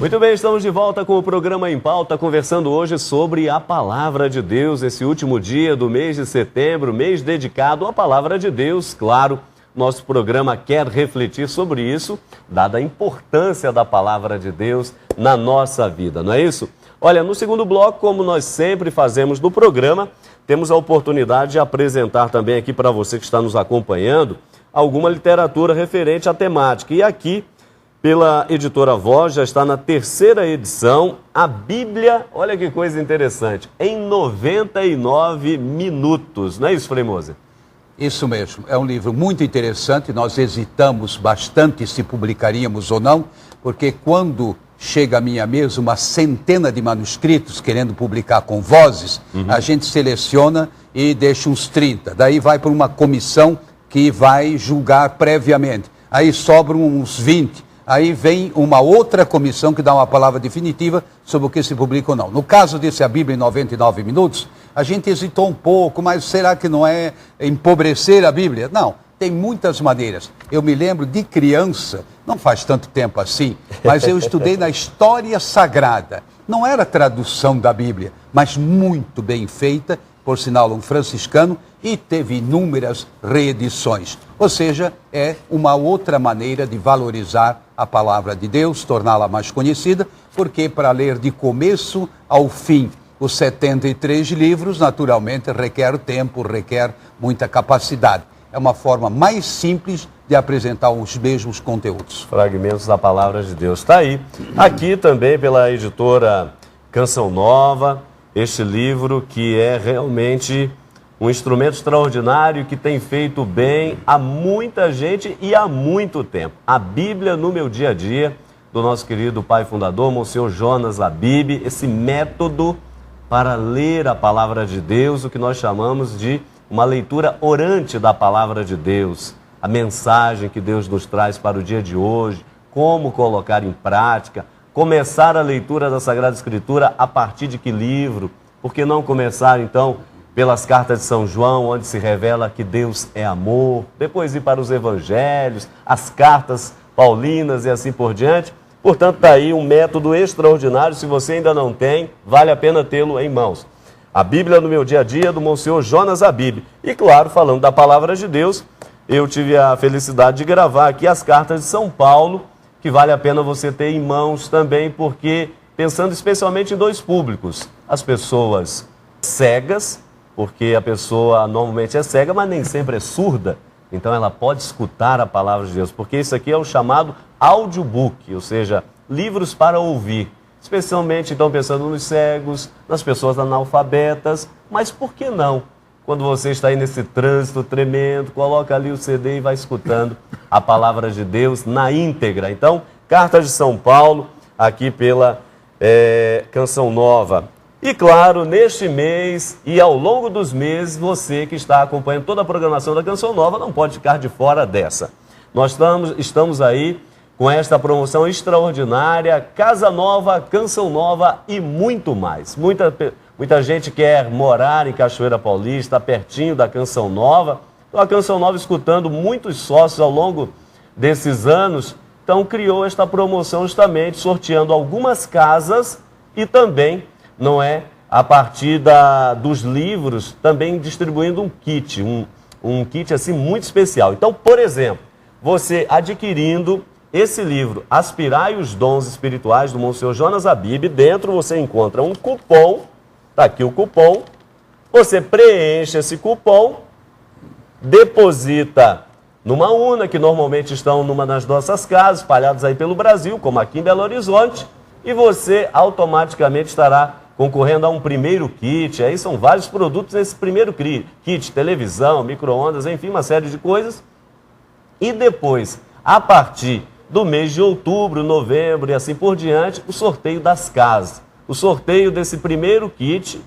Muito bem, estamos de volta com o programa Em Pauta, conversando hoje sobre a Palavra de Deus, esse último dia do mês de setembro, mês dedicado à Palavra de Deus. Claro, nosso programa quer refletir sobre isso, dada a importância da Palavra de Deus na nossa vida, não é isso? Olha, no segundo bloco, como nós sempre fazemos no programa, temos a oportunidade de apresentar também aqui para você que está nos acompanhando alguma literatura referente à temática. E aqui, pela editora Voz, já está na terceira edição, a Bíblia, olha que coisa interessante, em 99 minutos, não é isso, Frei Moser? Isso mesmo, é um livro muito interessante, nós hesitamos bastante se publicaríamos ou não, porque quando chega à minha mesa uma centena de manuscritos querendo publicar com vozes, a gente seleciona e deixa uns 30, daí vai para uma comissão que vai julgar previamente, aí sobram uns 20, aí vem uma outra comissão que dá uma palavra definitiva sobre o que se publica ou não. No caso desse A Bíblia em 99 minutos, a gente hesitou um pouco, mas será que não é empobrecer a Bíblia? Não, tem muitas maneiras. Eu me lembro de criança, não faz tanto tempo assim, mas eu estudei na História Sagrada. Não era tradução da Bíblia, mas muito bem feita, por sinal um franciscano, e teve inúmeras reedições. Ou seja, é uma outra maneira de valorizar a palavra de Deus, torná-la mais conhecida, porque para ler de começo ao fim os 73 livros, naturalmente, requer tempo, requer muita capacidade. É uma forma mais simples de apresentar os mesmos conteúdos. Fragmentos da Palavra de Deus. Está aí. Aqui também pela editora Canção Nova, este livro que é realmente um instrumento extraordinário que tem feito bem a muita gente e há muito tempo. A Bíblia no meu dia a dia, do nosso querido pai fundador, Monsenhor Jonas Abib, esse método para ler a Palavra de Deus, o que nós chamamos de uma leitura orante da Palavra de Deus, a mensagem que Deus nos traz para o dia de hoje, como colocar em prática, começar a leitura da Sagrada Escritura a partir de que livro, por que não começar então pelas cartas de São João, onde se revela que Deus é amor, depois ir para os evangelhos, as cartas paulinas e assim por diante. Portanto, está aí um método extraordinário, se você ainda não tem, vale a pena tê-lo em mãos. A Bíblia no meu dia a dia, do Monsenhor Jonas Abib. E claro, falando da Palavra de Deus, eu tive a felicidade de gravar aqui as cartas de São Paulo, que vale a pena você ter em mãos também, porque pensando especialmente em dois públicos, as pessoas cegas, porque a pessoa normalmente é cega, mas nem sempre é surda, então ela pode escutar a Palavra de Deus, porque isso aqui é o chamado audiobook, ou seja, livros para ouvir, especialmente então pensando nos cegos, nas pessoas analfabetas, mas por que não? Quando você está aí nesse trânsito tremendo, coloca ali o CD e vai escutando a Palavra de Deus na íntegra. Então, Cartas de São Paulo, aqui pela Canção Nova. E claro, neste mês e ao longo dos meses, você que está acompanhando toda a programação da Canção Nova não pode ficar de fora dessa. Nós estamos aí com esta promoção extraordinária, Casa Nova, Canção Nova e muito mais. Muita gente quer morar em Cachoeira Paulista, pertinho da Canção Nova. Então, a Canção Nova, escutando muitos sócios ao longo desses anos, então criou esta promoção justamente sorteando algumas casas e também, não é, a partir dos livros, também distribuindo um kit, um kit assim muito especial. Então, por exemplo, você adquirindo esse livro, Aspirai os Dons Espirituais, do Monsenhor Jonas Abib, dentro você encontra um cupom, está aqui o cupom, você preenche esse cupom, deposita numa urna, que normalmente estão numa das nossas casas, espalhadas aí pelo Brasil, como aqui em Belo Horizonte, e você automaticamente estará concorrendo a um primeiro kit. Aí são vários produtos nesse primeiro kit, televisão, micro-ondas, enfim, uma série de coisas. E depois, a partir do mês de outubro, novembro e assim por diante, o sorteio das casas. O sorteio desse primeiro kit,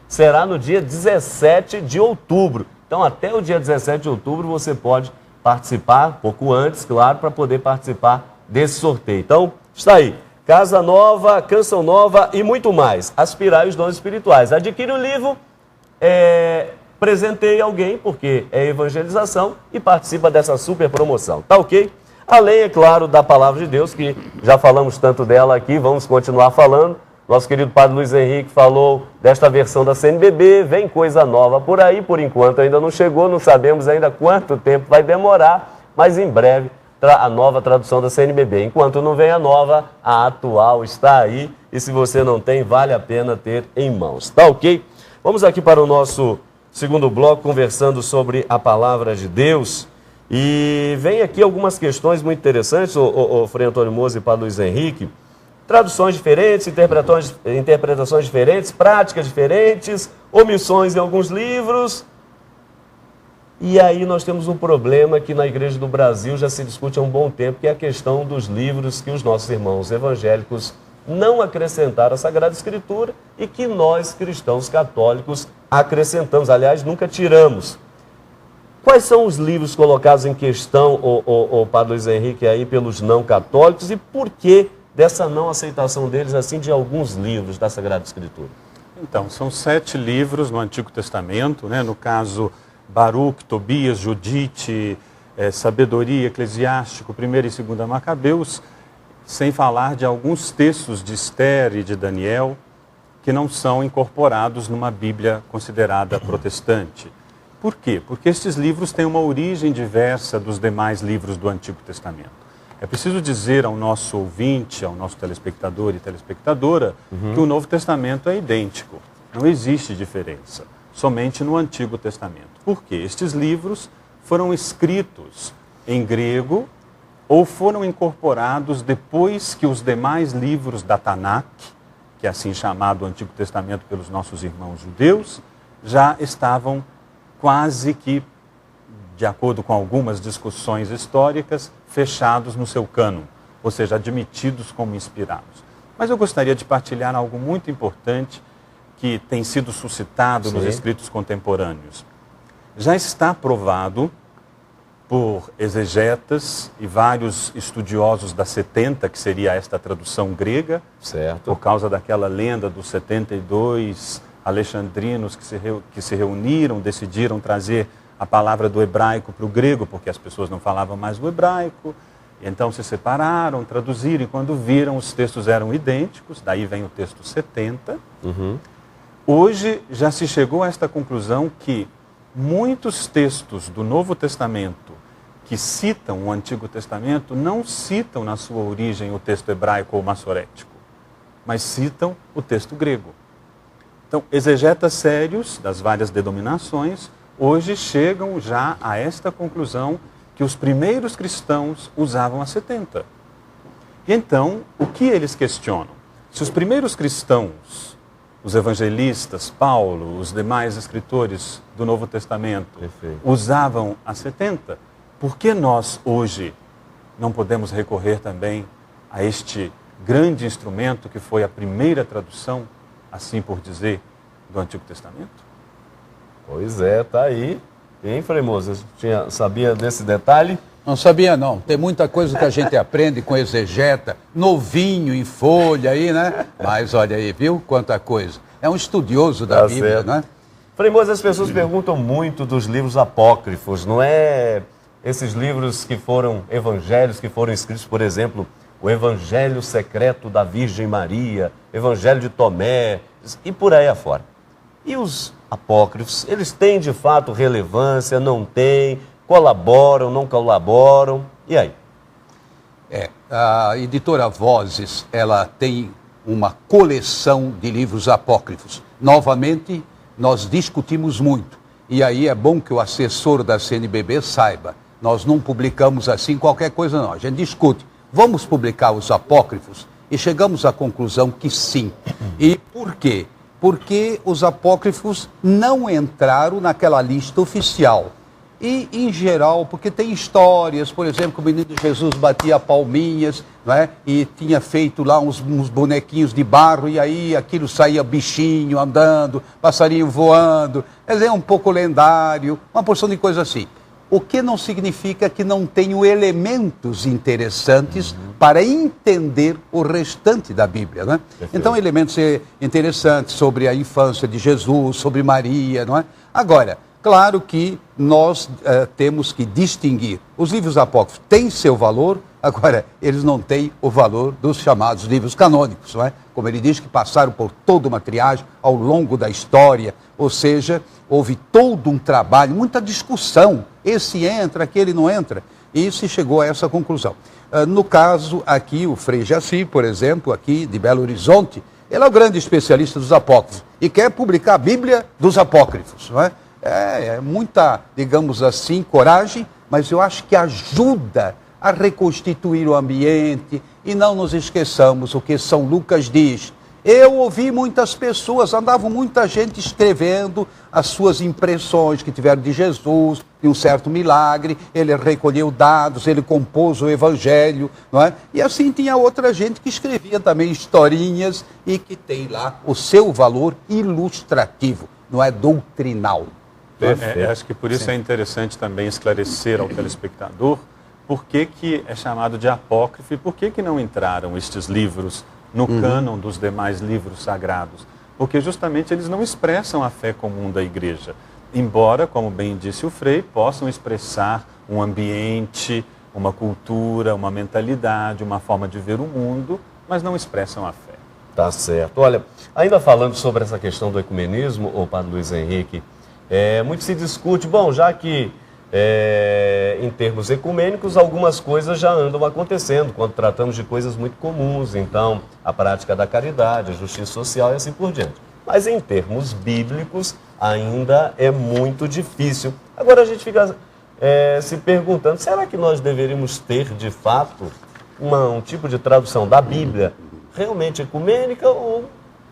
será no dia 17 de outubro. Então, até o dia 17 de outubro, você pode participar, pouco antes, claro, para poder participar desse sorteio. Então, está aí. Casa Nova, Canção Nova e muito mais. Aspirai os Dons Espirituais. Adquire o livro, presenteie alguém, porque é evangelização, e participa dessa super promoção. Tá ok? Além, é claro, da Palavra de Deus, que já falamos tanto dela aqui, vamos continuar falando. Nosso querido Padre Luiz Henrique falou desta versão da CNBB, vem coisa nova por aí, por enquanto ainda não chegou, não sabemos ainda quanto tempo vai demorar, mas em breve a nova tradução da CNBB. Enquanto não vem a nova, a atual está aí, e se você não tem, vale a pena ter em mãos. Tá ok? Vamos aqui para o nosso segundo bloco, conversando sobre a Palavra de Deus. E vem aqui algumas questões muito interessantes, o Frei Antônio Moser e Padre Luiz Henrique. Traduções diferentes, interpretações diferentes, práticas diferentes, omissões em alguns livros. E aí nós temos um problema que na Igreja do Brasil já se discute há um bom tempo, que é a questão dos livros que os nossos irmãos evangélicos não acrescentaram à Sagrada Escritura e que nós, cristãos católicos, acrescentamos. Aliás, nunca tiramos. Quais são os livros colocados em questão, o Padre Luiz Henrique, aí pelos não católicos, e por que dessa não aceitação deles, assim, de alguns livros da Sagrada Escritura? Então, são 7 livros no Antigo Testamento, né? No caso, Baruque, Tobias, Judite, Sabedoria, Eclesiástico, 1ª e 2ª Macabeus, sem falar de alguns textos de Esther e de Daniel, que não são incorporados numa Bíblia considerada protestante. Por quê? Porque estes livros têm uma origem diversa dos demais livros do Antigo Testamento. É preciso dizer ao nosso ouvinte, ao nosso telespectador e telespectadora, que o Novo Testamento é idêntico. Não existe diferença, somente no Antigo Testamento. Por quê? Estes livros foram escritos em grego ou foram incorporados depois que os demais livros da Tanakh, que é assim chamado o Antigo Testamento pelos nossos irmãos judeus, já estavam quase que, de acordo com algumas discussões históricas, fechados no seu cânon, ou seja, admitidos como inspirados. Mas eu gostaria de partilhar algo muito importante que tem sido suscitado nos escritos contemporâneos. Já está provado por exegetas e vários estudiosos da 70, que seria esta tradução grega, certo, por causa daquela lenda dos 72 alexandrinos que se reuniram, decidiram trazer a palavra do hebraico para o grego, porque as pessoas não falavam mais o hebraico, e então se separaram, traduziram, e quando viram os textos eram idênticos, daí vem o texto 70. Hoje já se chegou a esta conclusão que muitos textos do Novo Testamento que citam o Antigo Testamento não citam na sua origem o texto hebraico ou massorético, mas citam o texto grego. Então, exegetas sérios das várias denominações hoje chegam já a esta conclusão que os primeiros cristãos usavam a 70. E então, o que eles questionam? Se os primeiros cristãos, os evangelistas, Paulo, os demais escritores do Novo Testamento, usavam a 70, por que nós hoje não podemos recorrer também a este grande instrumento que foi a primeira tradução, assim por dizer, do Antigo Testamento? Pois é, tá aí. Hein, Frei Moser? Sabia desse detalhe? Não sabia, não. Tem muita coisa que a gente aprende com exegeta, novinho em folha aí, né? Mas olha aí, viu? Quanta coisa. É um estudioso da Bíblia, certo, né? Frei Moser, as pessoas perguntam muito dos livros apócrifos, não é? Esses livros que foram evangelhos, que foram escritos, por exemplo, o Evangelho Secreto da Virgem Maria, Evangelho de Tomé, e por aí afora. E os apócrifos, eles têm de fato relevância, não têm, colaboram, não colaboram, e aí? A editora Vozes, ela tem uma coleção de livros apócrifos. Novamente, nós discutimos muito, e aí é bom que o assessor da CNBB saiba, nós não publicamos assim qualquer coisa não, a gente discute. Vamos publicar os apócrifos? E chegamos à conclusão que sim. E por quê? Porque os apócrifos não entraram naquela lista oficial. E, em geral, porque tem histórias, por exemplo, que o menino Jesus batia palminhas, não é? E tinha feito lá uns bonequinhos de barro, e aí aquilo saía bichinho andando, passarinho voando. Quer dizer, é um pouco lendário, uma porção de coisa assim. O que não significa que não tenham elementos interessantes para entender o restante da Bíblia, né? Então, elementos interessantes sobre a infância de Jesus, sobre Maria, não é? Agora, Claro que nós temos que distinguir. Os livros apócrifos têm seu valor, agora, eles não têm o valor dos chamados livros canônicos, não é? Como ele diz, que passaram por toda uma triagem ao longo da história, ou seja, houve todo um trabalho, muita discussão, esse entra, aquele não entra, e se chegou a essa conclusão. No caso aqui, o Frei Jaci, por exemplo, aqui de Belo Horizonte, ele é o grande especialista dos apócrifos e quer publicar a Bíblia dos apócrifos, não é? É muita, digamos assim, coragem, mas eu acho que ajuda a reconstituir o ambiente. E não nos esqueçamos o que São Lucas diz. Eu ouvi muitas pessoas, andava muita gente escrevendo as suas impressões que tiveram de Jesus, de um certo milagre, ele recolheu dados, ele compôs o evangelho, não é? E assim tinha outra gente que escrevia também historinhas e que tem lá o seu valor ilustrativo, não é doutrinal. Acho que por isso é interessante também esclarecer ao telespectador por que é chamado de apócrifo e por que não entraram estes livros no cânon dos demais livros sagrados. Porque justamente eles não expressam a fé comum da igreja. Embora, como bem disse o Frei, possam expressar um ambiente, uma cultura, uma mentalidade, uma forma de ver o mundo, mas não expressam a fé. Tá certo. Olha, ainda falando sobre essa questão do ecumenismo, ô Padre Luiz Henrique, muito se discute, bom, já que em termos ecumênicos algumas coisas já andam acontecendo, quando tratamos de coisas muito comuns, então a prática da caridade, a justiça social e assim por diante. Mas em termos bíblicos ainda é muito difícil. Agora a gente fica se perguntando, será que nós deveríamos ter de fato um tipo de tradução da Bíblia realmente ecumênica ou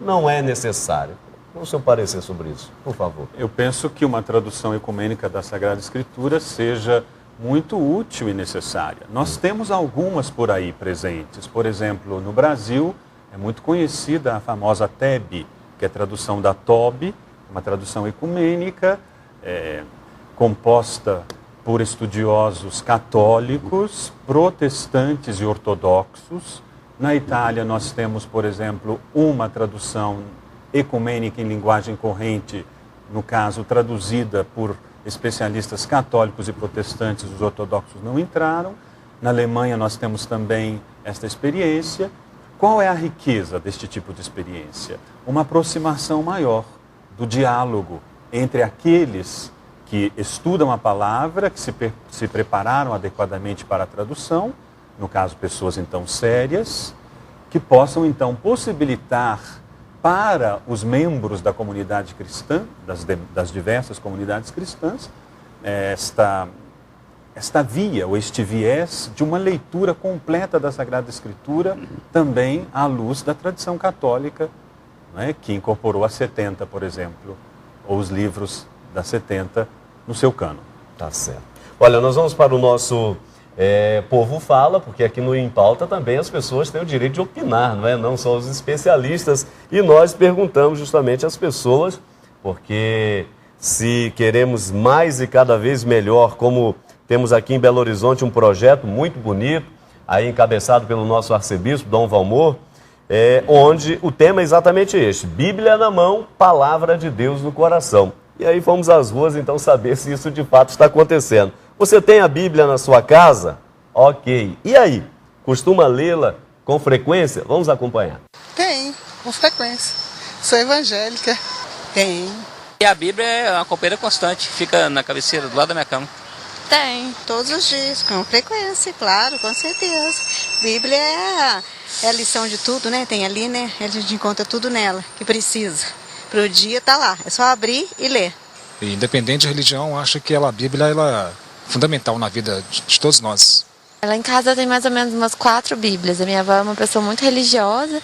não é necessário? Qual o seu parecer sobre isso, por favor? Eu penso que uma tradução ecumênica da Sagrada Escritura seja muito útil e necessária. Nós temos algumas por aí presentes. Por exemplo, no Brasil é muito conhecida a famosa TEB, que é a tradução da TOB, uma tradução ecumênica, composta por estudiosos católicos, protestantes e ortodoxos. Na Itália nós temos, por exemplo, uma tradução ecumênica em linguagem corrente, no caso traduzida por especialistas católicos e protestantes, os ortodoxos não entraram. Na Alemanha nós temos também esta experiência. Qual é a riqueza deste tipo de experiência? Uma aproximação maior do diálogo entre aqueles que estudam a palavra, que se prepararam adequadamente para a tradução, no caso pessoas então sérias, que possam então possibilitar para os membros da comunidade cristã, das diversas comunidades cristãs, esta via, ou este viés de uma leitura completa da Sagrada Escritura, também à luz da tradição católica, né, que incorporou a 70, por exemplo, ou os livros da 70 no seu cânon. Tá certo. Olha, nós vamos para o nosso Povo Fala, porque aqui no Em Pauta também as pessoas têm o direito de opinar, não é? Não só os especialistas. E nós perguntamos justamente às pessoas, porque se queremos mais e cada vez melhor, como temos aqui em Belo Horizonte um projeto muito bonito, aí encabeçado pelo nosso arcebispo, Dom Valmor, onde o tema é exatamente este: Bíblia na mão, palavra de Deus no coração. E aí fomos às ruas então saber se isso de fato está acontecendo. Você tem a Bíblia na sua casa? Ok. E aí? Costuma lê-la com frequência? Vamos acompanhar. Tem, com frequência. Sou evangélica. Tem. E a Bíblia é uma companheira constante, fica na cabeceira do lado da minha cama. Tem, todos os dias, com frequência, claro, com certeza. Bíblia é a lição de tudo, né? Tem ali, né? A gente encontra tudo nela, que precisa. Pro dia tá lá, é só abrir e ler. E independente de religião, acho que a Bíblia ela é fundamental na vida de todos nós. Lá em casa tem mais ou menos umas 4 Bíblias. A minha avó é uma pessoa muito religiosa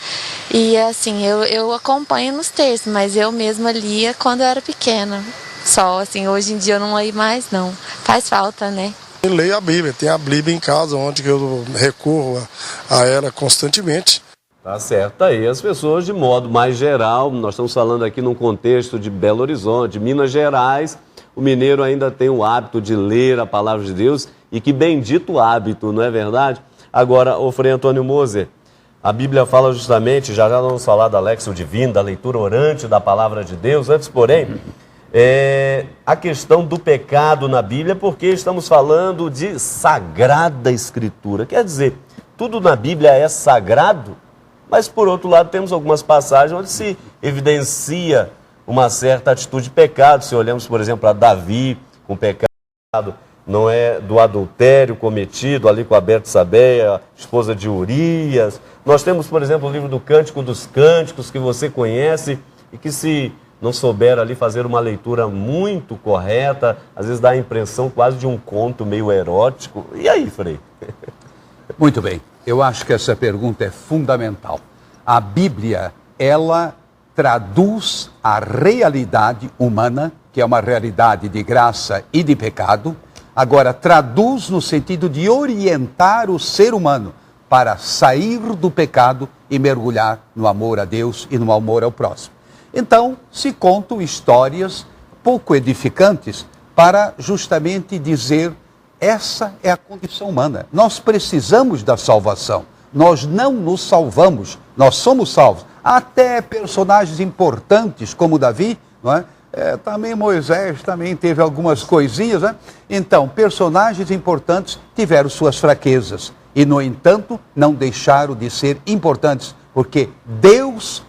e assim, eu acompanho nos textos, mas eu mesma lia quando eu era pequena. Só, assim, hoje em dia eu não leio mais, não. Faz falta, né? Eu leio a Bíblia, tem a Bíblia em casa, onde eu recorro a ela constantemente. Tá certo, tá aí. As pessoas, de modo mais geral, nós estamos falando aqui num contexto de Belo Horizonte, Minas Gerais, o mineiro ainda tem o hábito de ler a palavra de Deus, e que bendito hábito, não é verdade? Agora, o Frei Antônio Moser, a Bíblia fala justamente, já vamos falar da Léxio Divina, da leitura orante da palavra de Deus. Antes, porém, a questão do pecado na Bíblia, porque estamos falando de Sagrada Escritura. Quer dizer, tudo na Bíblia é sagrado, mas por outro lado temos algumas passagens onde se evidencia uma certa atitude de pecado. Se olhamos, por exemplo, a Davi com pecado, não é, do adultério cometido ali com a Betsabeia, esposa de Urias. Nós temos, por exemplo, o livro do Cântico dos Cânticos, que você conhece e que, se não souber ali fazer uma leitura muito correta, às vezes dá a impressão quase de um conto meio erótico. E aí, Frei? Muito bem, eu acho que essa pergunta é fundamental. A Bíblia, ela traduz a realidade humana, que é uma realidade de graça e de pecado. Agora, traduz no sentido de orientar o ser humano para sair do pecado e mergulhar no amor a Deus e no amor ao próximo. Então, se contam histórias pouco edificantes para justamente dizer: essa é a condição humana. Nós precisamos da salvação. Nós não nos salvamos, nós somos salvos. Até personagens importantes como Davi, não é? Também Moisés também teve algumas coisinhas, né? Então, personagens importantes tiveram suas fraquezas e, no entanto, não deixaram de ser importantes, porque Deus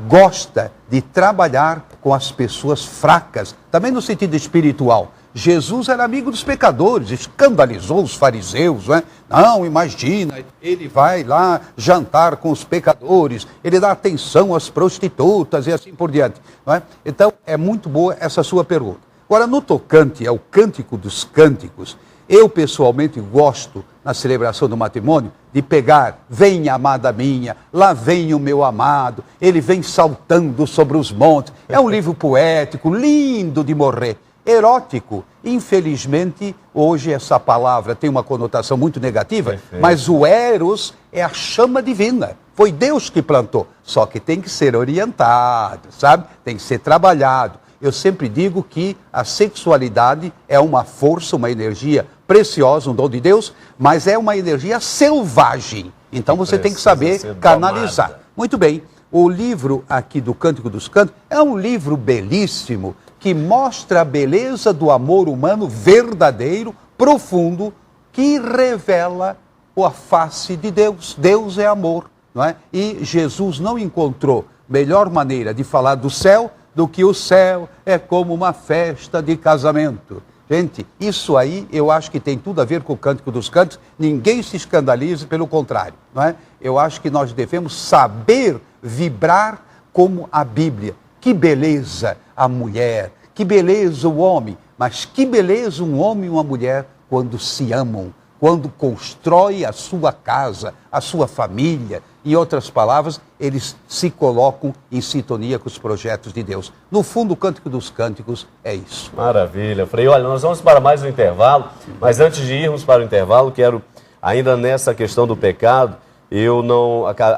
gosta de trabalhar com as pessoas fracas, também no sentido espiritual. Jesus era amigo dos pecadores, escandalizou os fariseus, né? Não, imagina, ele vai lá jantar com os pecadores, ele dá atenção às prostitutas e assim por diante. Não é? Então, é muito boa essa sua pergunta. Agora, no tocante ao Cântico dos Cânticos, eu pessoalmente gosto, na celebração do matrimônio, de pegar: vem amada minha, lá vem o meu amado, ele vem saltando sobre os montes. É um livro poético, lindo de morrer. Erótico. Infelizmente, hoje essa palavra tem uma conotação muito negativa, perfeito, mas o eros é a chama divina. Foi Deus que plantou. Só que tem que ser orientado, sabe? Tem que ser trabalhado. Eu sempre digo que a sexualidade é uma força, uma energia preciosa, um dom de Deus, mas é uma energia selvagem. Então você tem que saber canalizar. Muito bem. O livro aqui do Cântico dos Cânticos é um livro belíssimo, que mostra a beleza do amor humano verdadeiro, profundo, que revela a face de Deus. Deus é amor, não é? E Jesus não encontrou melhor maneira de falar do céu do que o céu é como uma festa de casamento. Gente, isso aí eu acho que tem tudo a ver com o Cântico dos Cânticos. Ninguém se escandalize, pelo contrário, não é? Eu acho que nós devemos saber vibrar como a Bíblia. Que beleza a mulher, que beleza o homem, mas que beleza um homem e uma mulher quando se amam, quando constrói a sua casa, a sua família. Em outras palavras, eles se colocam em sintonia com os projetos de Deus. No fundo, o Cântico dos Cânticos é isso. Maravilha, Frei. Olha, nós vamos para mais um intervalo, mas antes de irmos para o intervalo, quero, ainda nessa questão do pecado, eu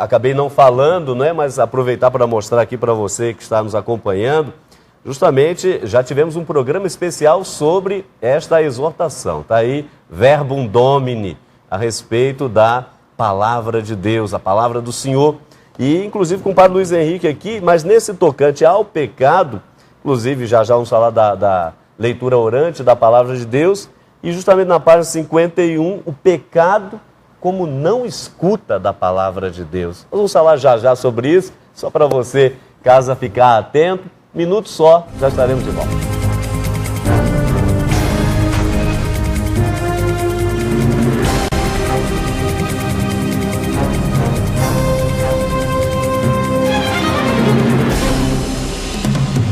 acabei não falando, né, mas aproveitar para mostrar aqui para você que está nos acompanhando. Justamente, já tivemos um programa especial sobre esta exortação. Está aí, Verbum Domini, a respeito da palavra de Deus, a palavra do Senhor. E, inclusive, com o padre Luiz Henrique aqui, mas nesse tocante ao pecado, inclusive, já vamos falar da leitura orante da palavra de Deus, e justamente na página 51, o pecado como não escuta da palavra de Deus. Nós vamos falar já sobre isso, só para você, casa, ficar atento. Minuto só, já estaremos de volta.